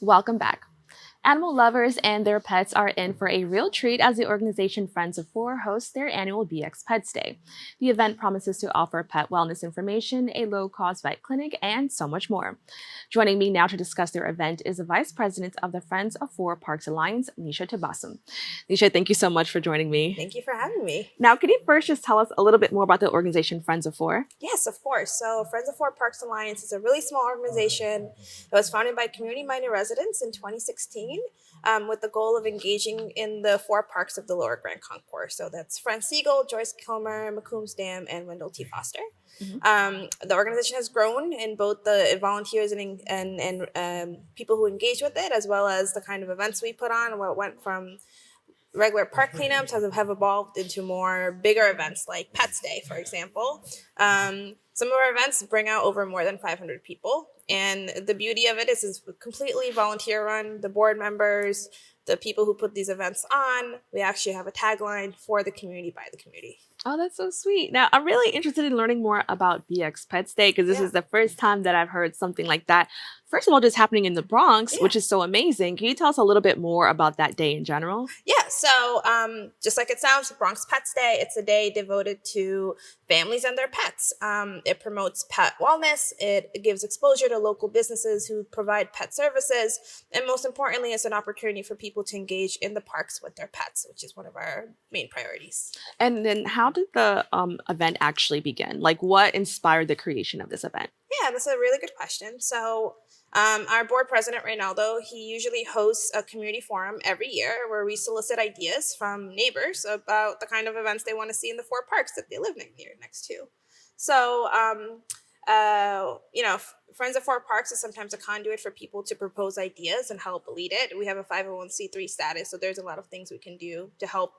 Welcome back. Animal lovers and their pets are in for a real treat as the organization Friends of Four hosts their annual BX Pets Day. The event promises to offer pet wellness information, a low cost vet clinic, and so much more. Joining me now to discuss their event is the Vice President of the Friends of Four Parks Alliance, Nisha Tabassum. Nisha, thank you so much for joining me. Thank you for having me. Now, can you first just tell us a little bit more about the organization Friends of Four? Yes, of course. So, Friends of Four Parks Alliance is a really small organization that was founded by community minded residents in 2016 with the goal of engaging in the four parks of the Lower Grand Concourse. So, that's Franz Siegel, Joyce Kilmer, McCombs Dam, and Wendell T. Foster. Mhm. The organization has grown in both the volunteers and people who engage with it, as well as the kind of events we put on. What went from regular park cleanups have evolved into more bigger events like Pets Day, for example. Some of our events bring out over more than 500 people. And the beauty of it is it's completely volunteer run. The board members, the people who put these events on, we actually have a tagline for the community by the community. Oh, that's so sweet. Now, I'm really interested in learning more about BX Pets Day because this Yeah. is the first time that I've heard something like that. First of all, just happening in the Bronx, Yeah. which is so amazing. Can you tell us a little bit more about that day in general? Yeah, so just like it sounds, Bronx Pets Day, it's a day devoted to families and their pets. It promotes pet wellness, it gives exposure to local businesses who provide pet services, and most importantly, it's an opportunity for people to engage in the parks with their pets, which is one of our main priorities. And then, how did the event actually begin? Like, what inspired the creation of this event? Yeah, that's a really good question. So, our board president, Reynaldo, he usually hosts a community forum every year where we solicit ideas from neighbors about the kind of events they want to see in the four parks that they live next to. So, Friends of Four Parks is sometimes a conduit for people to propose ideas and help lead it. We have a 501c3 status, so there's a lot of things we can do to help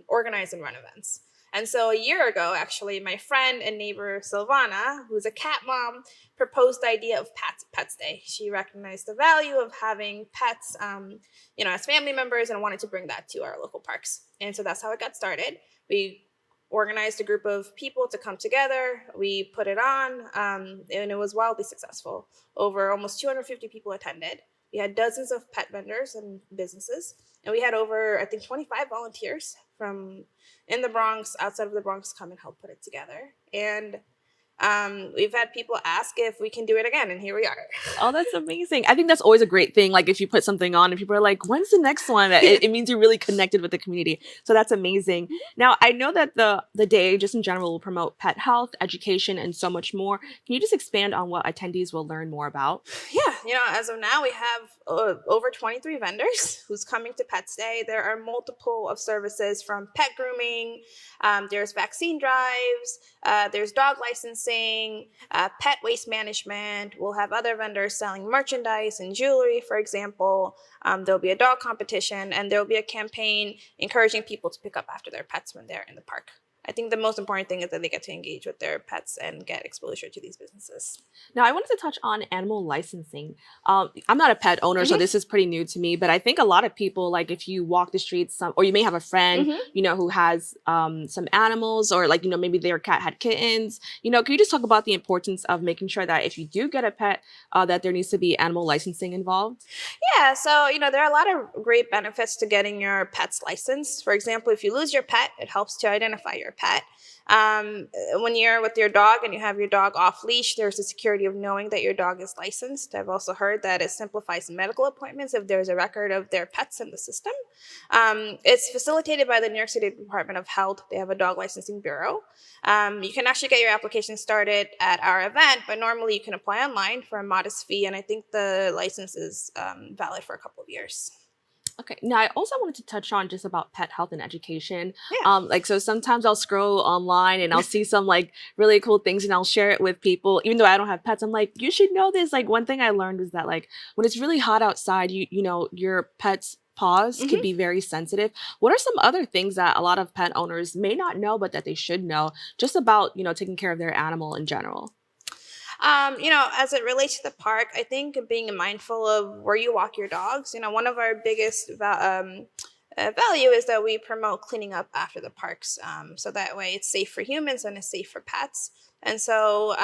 organize and run events. And so a year ago, actually, my friend and neighbor Silvana, who's a cat mom, proposed the idea of Pets Day. She recognized the value of having pets, as family members, and wanted to bring that to our local parks. And so that's how it got started. We organized a group of people to come together. We put it on, and it was wildly successful. Over almost 250 people attended. We had dozens of pet vendors and businesses, and we had over, I think, 25 volunteers from in the Bronx, outside of the Bronx, come and help put it together. And we've had people ask if we can do it again, and here we are. Oh, that's amazing. I think that's always a great thing. Like, if you put something on and people are like, when's the next one? It means you're really connected with the community. So that's amazing. Now, I know that the day, just in general, will promote pet health, education, and so much more. Can you just expand on what attendees will learn more about? Yeah, as of now, we have over 23 vendors who's coming to Pets Day. There are multiple of services from pet grooming, there's vaccine drives, there's dog licensing, pet waste management. We'll have other vendors selling merchandise and jewelry, for example. There'll be a dog competition, and there'll be a campaign encouraging people to pick up after their pets when they're in the park. I think the most important thing is that they get to engage with their pets and get exposure to these businesses. Now, I wanted to touch on animal licensing. I'm not a pet owner, so this is pretty new to me. But I think a lot of people, like if you walk the streets, or you may have a friend, who has some animals, or like maybe their cat had kittens. Can you just talk about the importance of making sure that if you do get a pet, that there needs to be animal licensing involved? Yeah, so there are a lot of great benefits to getting your pet's license. For example, if you lose your pet, it helps to identify your pet. When you're with your dog and you have your dog off leash, there's the security of knowing that your dog is licensed. I've also heard that it simplifies medical appointments if there's a record of their pets in the system. It's facilitated by the New York City Department of Health. They have a dog licensing bureau. You can actually get your application started at our event, but normally you can apply online for a modest fee, and I think the license is valid for a couple of years. Okay. Now, I also wanted to touch on just about pet health and education. Yeah. So sometimes I'll scroll online and I'll see some like really cool things and I'll share it with people. Even though I don't have pets, I'm like, you should know this. Like one thing I learned was that like when it's really hot outside, your pet's paws could be very sensitive. What are some other things that a lot of pet owners may not know, but that they should know just about, taking care of their animal in general? As it relates to the park, I think being mindful of where you walk your dogs. One of our biggest value is that we promote cleaning up after the parks, so that way it's safe for humans and it's safe for pets. And so,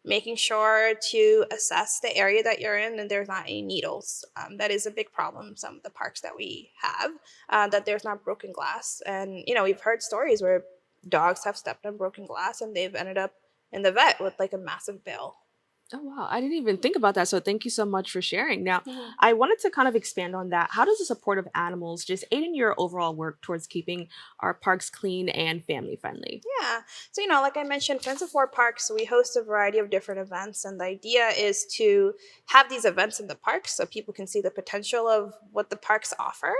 making sure to assess the area that you're in and there's not any needles. That is a big problem in some of the parks that we have, that there's not broken glass. And, we've heard stories where dogs have stepped on broken glass and they've ended up in the vet with like a massive bill. Oh, wow. I didn't even think about that. So thank you so much for sharing. Now, Mhm. I wanted to kind of expand on that. How does the support of animals just aid in your overall work towards keeping our parks clean and family friendly? Yeah. So, like I mentioned, Friends of Four Parks, we host a variety of different events. And the idea is to have these events in the parks so people can see the potential of what the parks offer,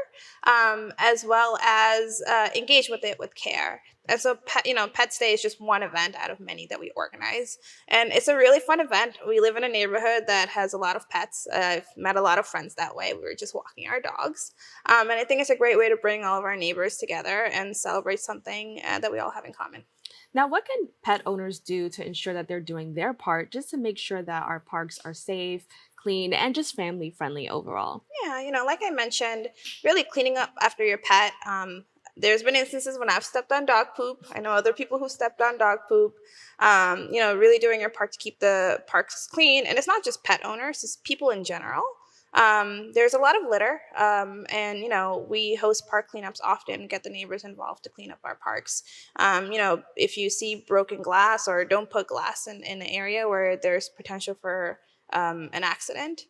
as well as engage with it with care. And so, Pets Day is just one event out of many that we organize. And it's a really fun event. We live in a neighborhood that has a lot of pets. I've met a lot of friends that way. We were just walking our dogs. And I think it's a great way to bring all of our neighbors together and celebrate something that we all have in common. Now, what can pet owners do to ensure that they're doing their part just to make sure that our parks are safe, clean, and just family friendly overall? Yeah, like I mentioned, really cleaning up after your pet. There's been instances when I've stepped on dog poop. I know other people who stepped on dog poop. Really doing your part to keep the parks clean. And it's not just pet owners, it's people in general. There's a lot of litter, and we host park cleanups often, get the neighbors involved to clean up our parks. If you see broken glass or don't put glass in an area where there's potential for an accident,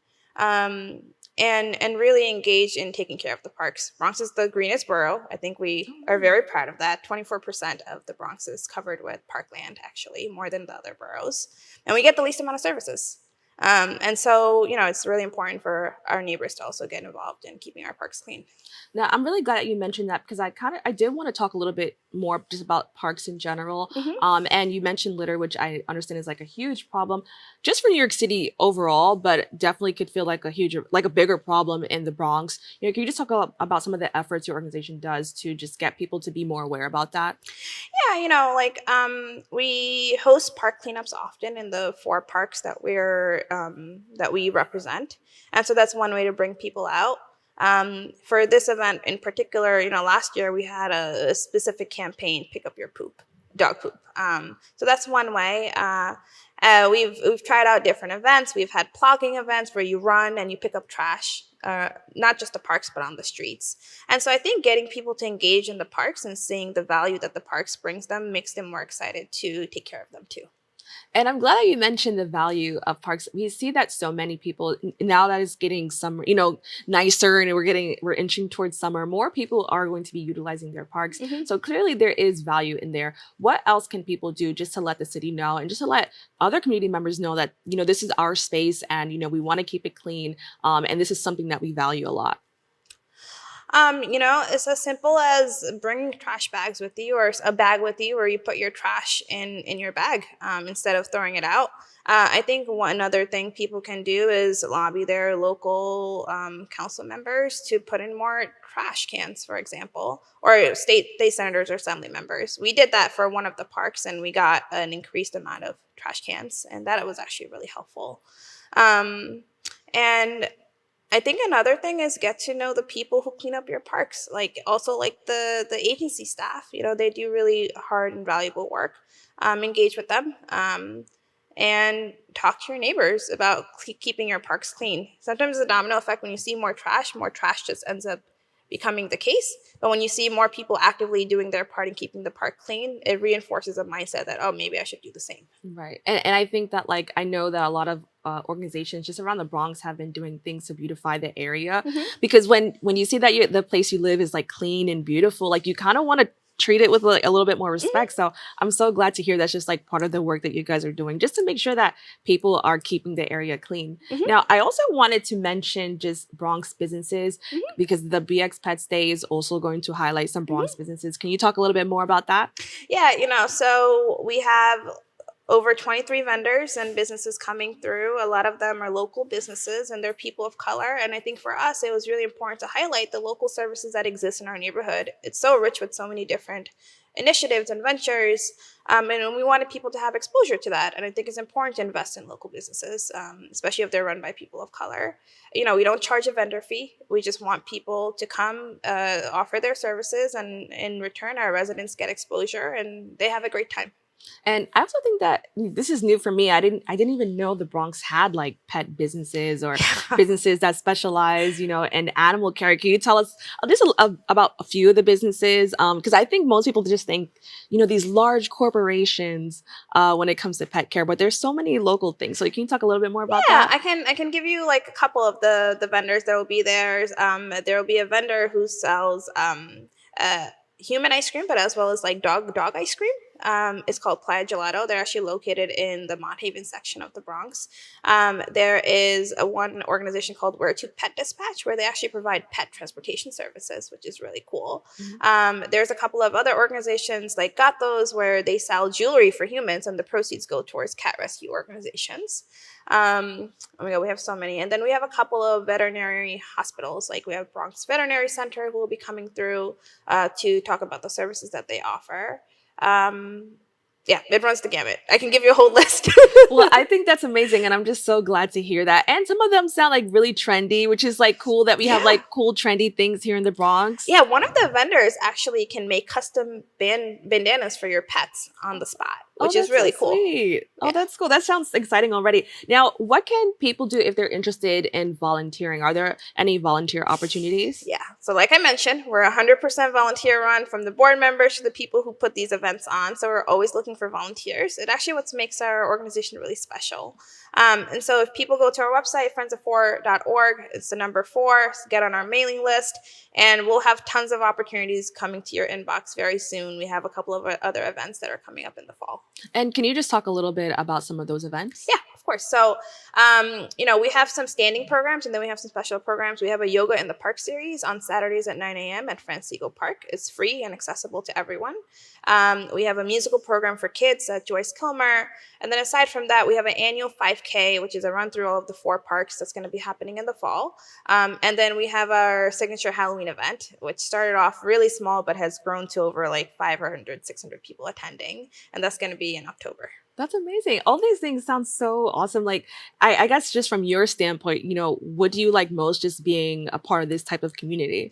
and really engage in taking care of the parks. Bronx is the greenest borough. I think we are very proud of that. 24% of the Bronx is covered with parkland, actually, more than the other boroughs. And we get the least amount of services. And so, it's really important for our neighbors to also get involved in keeping our parks clean. Now, I'm really glad that you mentioned that because I did want to talk a little bit more just about parks in general. Hmm. And you mentioned litter, which I understand is like a huge problem just for New York City overall, but definitely could feel like like a bigger problem in the Bronx. Can you just talk about some of the efforts your organization does to just get people to be more aware about that? Yeah, we host park cleanups often in the four parks that we represent, and so that's one way to bring people out. For this event in particular, last year we had a specific campaign: pick up your poop, dog poop. So that's one way. We've tried out different events. We've had plogging events where you run and you pick up trash, not just the parks, but on the streets. And so I think getting people to engage in the parks and seeing the value that the parks brings them makes them more excited to take care of them too. And I'm glad that you mentioned the value of parks. We see that so many people now that it's getting summer, nicer, and we're inching towards summer. More people are going to be utilizing their parks. Hmm. So clearly there is value in there. What else can people do just to let the city know and just to let other community members know that, this is our space and, we want to keep it clean. And this is something that we value a lot. It's as simple as bringing trash bags with you or a bag with you where you put your trash in your bag instead of throwing it out. I think one other thing people can do is lobby their local council members to put in more trash cans, for example, or state senators or assembly members. We did that for one of the parks and we got an increased amount of trash cans, and that was actually really helpful. And I think another thing is get to know the people who clean up your parks, like also like the agency staff. They do really hard and valuable work. Engage with them and talk to your neighbors about keeping your parks clean. Sometimes the domino effect, when you see more trash just ends up becoming the case. But when you see more people actively doing their part in keeping the park clean, it reinforces a mindset that, oh, maybe I should do the same. Right. And I think that I know that a lot of organizations just around the Bronx have been doing things to beautify the area Hmm. because when you see that the place you live is clean and beautiful, you kind of want to treat it with a little bit more respect. So I'm so glad to hear that's just part of the work that you guys are doing just to make sure that people are keeping the area clean. Hmm. Now, I also wanted to mention just Bronx businesses because the BXPets Day is also going to highlight some Bronx businesses. Can you talk a little bit more about that? Yeah, so we have over 23 vendors and businesses coming through. A lot of them are local businesses and they're people of color. And I think for us, it was really important to highlight the local services that exist in our neighborhood. It's so rich with so many different initiatives and ventures. And we wanted people to have exposure to that. And I think it's important to invest in local businesses, especially if they're run by people of color. We don't charge a vendor fee. We just want people to come offer their services. And in return, our residents get exposure and they have a great time. And I also think that this is new for me. I didn't even know the Bronx had like pet businesses or businesses that specialize, in animal care. Can you tell us about a few of the businesses? Because I think most people just think, these large corporations when it comes to pet care, but there's so many local things. So can you talk a little bit more about Yeah, that? I can give you like a couple of the vendors that will be there. There will be a vendor who sells uh, human ice cream, but as well as like dog ice cream. It's called Playa Gelato. They're actually located in the Mont Haven section of the Bronx. There is one organization called Where to Pet Dispatch, where they actually provide pet transportation services, which is really cool. Mhm. There's a couple of other organizations like Gatos, where they sell jewelry for humans, and the proceeds go towards cat rescue organizations. Oh my God, we have so many. And then we have a couple of veterinary hospitals. Like we have Bronx Veterinary Center who will be coming through to talk about the services that they offer. Um, yeah, it runs the gamut. I can give you a whole list. Well, I think that's amazing, and I'm just so glad to hear that. And some of them sound like really trendy, which is like cool that we have Yeah. like cool trendy things here in the Bronx. Yeah, one of the vendors actually can make custom bandanas for your pets on the spot, Oh, which is that's so really cool. sweet. Oh, Yeah. that's cool. That sounds exciting already. Now, what can people do if they're interested in volunteering? Are there any volunteer opportunities? Yeah. So, like I mentioned, we're 100% volunteer run, from the board members to the people who put these events on. So, we're always looking for volunteers. It actually what makes our organization really special. And so, if people go to our website, friendsof4.org, it's the number 4, get on our mailing list, and we'll have tons of opportunities coming to your inbox very soon. We have a couple of other events that are coming up in the fall. And can you just talk a little bit about some of those events? Yeah, of course. So, we have some standing programs, and then we have some special programs. We have a Yoga in the Park series on Saturdays at 9 a.m. at Francigo Park. It's free and accessible to everyone. We have a musical program for kids at Joyce Kilmer. And then aside from that, we have an annual 5K, which is a run through all of the 4 parks that's going to be happening in the fall. And then we have our signature Halloween event, which started off really small but has grown to over like 500, 600 people attending. And that's going to be in October. That's amazing. All these things sound so awesome. Like, I guess just from your standpoint, what do you like most just being a part of this type of community?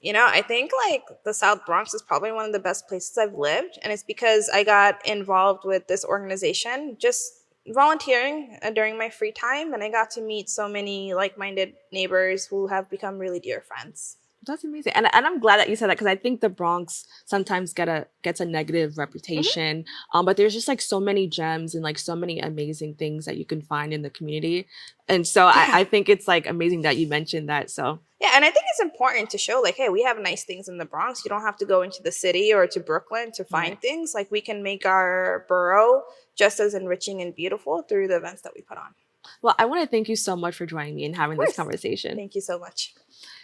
I think like the South Bronx is probably one of the best places I've lived. And it's because I got involved with this organization just volunteering during my free time. And I got to meet so many like minded neighbors who have become really dear friends. That's amazing. And I'm glad that you said that because I think the Bronx sometimes gets a negative reputation. But there's just like so many gems and like so many amazing things that you can find in the community. And so I think it's like amazing that you mentioned that. So Yeah, and I think it's important to show like, hey, we have nice things in the Bronx. You don't have to go into the city or to Brooklyn to find Right. things. Like we can make our borough just as enriching and beautiful through the events that we put on. Well, I want to thank you so much for joining me and having Of this course. conversation. Thank you so much.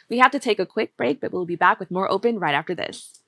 We have to take a quick break, but we'll be back with more open right after this.